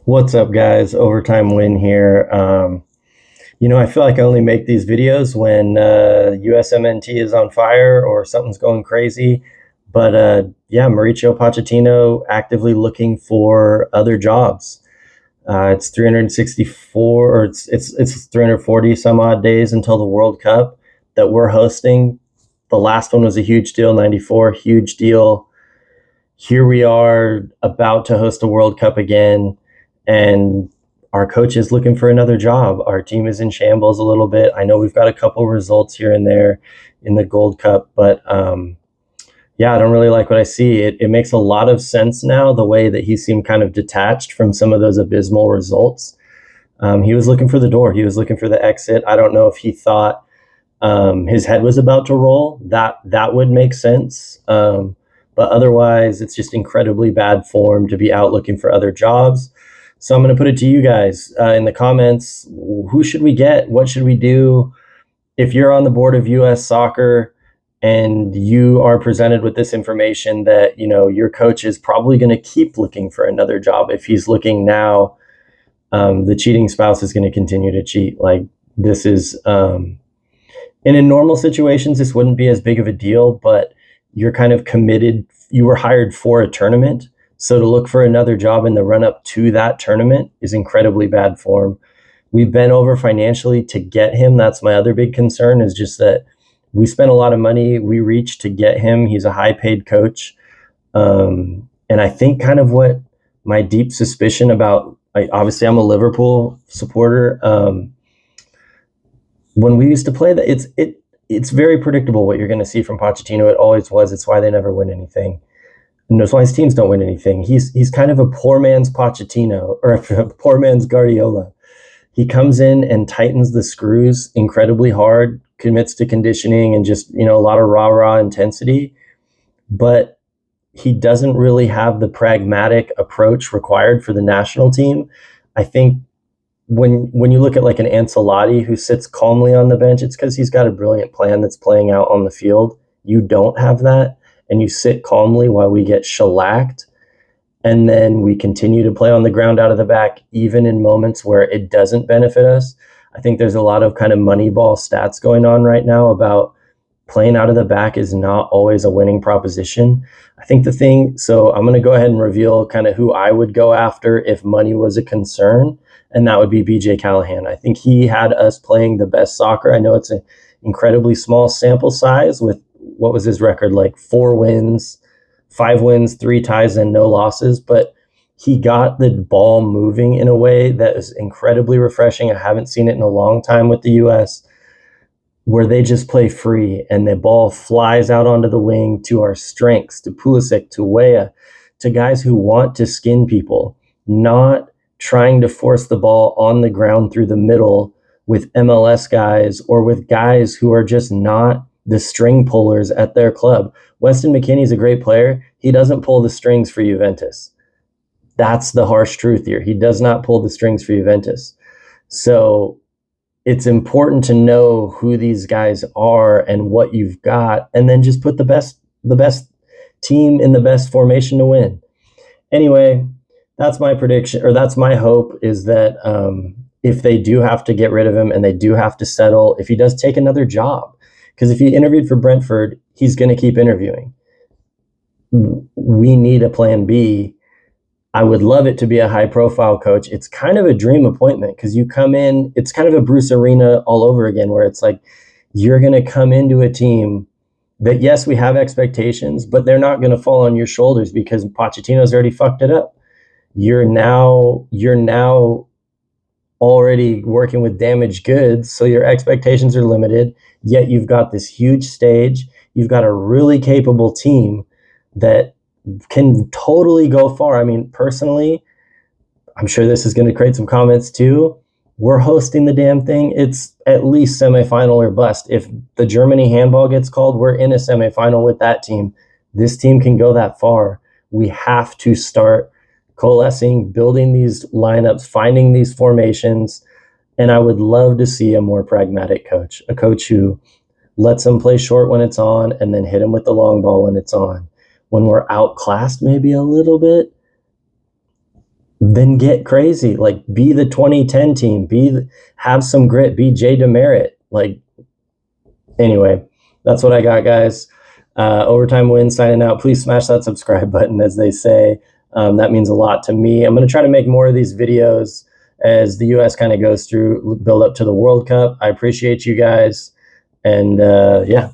What's up, guys? Overtime win here. I feel like I only make these videos when Usmnt is on fire or something's going crazy. But yeah, Mauricio Pochettino actively looking for other jobs. It's 364 or it's 340 some odd days until the World Cup that we're hosting. The last one was a huge deal, 94, huge deal. Here we are about to host a World Cup again, and our coach is looking for another job. Our team is in shambles a little bit. I know we've got a couple results here and there in the Gold Cup, but yeah, I don't really like what I see. It makes a lot of sense now, the way that he seemed kind of detached from some of those abysmal results. He was looking for the door. He was looking for the exit. I don't know if he thought his head was about to roll. That would make sense. But otherwise, it's just incredibly bad form to be out looking for other jobs. So I'm going to put it to you guys in the comments. Who should we get? What should we do? If you're on the board of U.S. Soccer and you are presented with this information that, your coach is probably going to keep looking for another job. If he's looking now, the cheating spouse is going to continue to cheat. Like, this is, and in normal situations, this wouldn't be as big of a deal, but you're kind of committed. You were hired for a tournament. So to look for another job in the run up to that tournament is incredibly bad form. We've been over financially to get him. That's my other big concern, is just that we spent a lot of money. We reached to get him. He's a high paid coach. And I think kind of what my deep suspicion about, obviously I'm a Liverpool supporter. When we used to play that, it's very predictable what you're going to see from Pochettino. It always was. It's why they never win anything. And that's why his teams don't win anything. He's kind of a poor man's Pochettino, or a poor man's Guardiola. He comes in and tightens the screws incredibly hard, commits to conditioning and just, a lot of rah-rah intensity. But he doesn't really have the pragmatic approach required for the national team. I think when you look at like an Ancelotti who sits calmly on the bench, it's because he's got a brilliant plan that's playing out on the field. You don't have that, and you sit calmly while we get shellacked, and then we continue to play on the ground out of the back, even in moments where it doesn't benefit us. I think there's a lot of kind of Moneyball stats going on right now about playing out of the back is not always a winning proposition. I think so I'm going to go ahead and reveal kind of who I would go after if money was a concern, and that would be BJ Callahan. I think he had us playing the best soccer. I know it's an incredibly small sample size with, what was his record, like 4 wins, 5 wins, 3 ties, and no losses, but he got the ball moving in a way that is incredibly refreshing. I haven't seen it in a long time with the U.S., where they just play free and the ball flies out onto the wing to our strengths, to Pulisic, to Weah, to guys who want to skin people, not trying to force the ball on the ground through the middle with MLS guys or with guys who are just not the string pullers at their club. Weston McKennie's a great player. He doesn't pull the strings for Juventus. That's the harsh truth here. He does not pull the strings for Juventus. So it's important to know who these guys are and what you've got, and then just put the best team in the best formation to win. Anyway, that's my prediction, or that's my hope, is that if they do have to get rid of him and they do have to settle, if he does take another job, because if he interviewed for Brentford, he's going to keep interviewing. We need a plan B. I would love it to be a high-profile coach. It's kind of a dream appointment because you come in, it's kind of a Bruce Arena all over again, where it's like you're going to come into a team that, yes, we have expectations, but they're not going to fall on your shoulders because Pochettino's already fucked it up. You're now already working with damaged goods, so your expectations are limited, yet you've got this huge stage. You've got a really capable team that can totally go far. I mean, personally, I'm sure this is going to create some comments too. We're hosting the damn thing. It's at least semifinal or bust. If the Germany handball gets called, we're in a semifinal with that team. This team can go that far. We have to start coalescing, building these lineups, finding these formations. And I would love to see a more pragmatic coach, a coach who lets them play short when it's on and then hit them with the long ball when it's on. When we're outclassed maybe a little bit, then get crazy. Like, be the 2010 team. Have some grit. Be Jay DeMerit. Like, anyway, that's what I got, guys. Overtime Win signing out. Please smash that subscribe button, as they say. That means a lot to me. I'm going to try to make more of these videos as the U.S. kind of goes through, build up to the World Cup. I appreciate you guys. And yeah,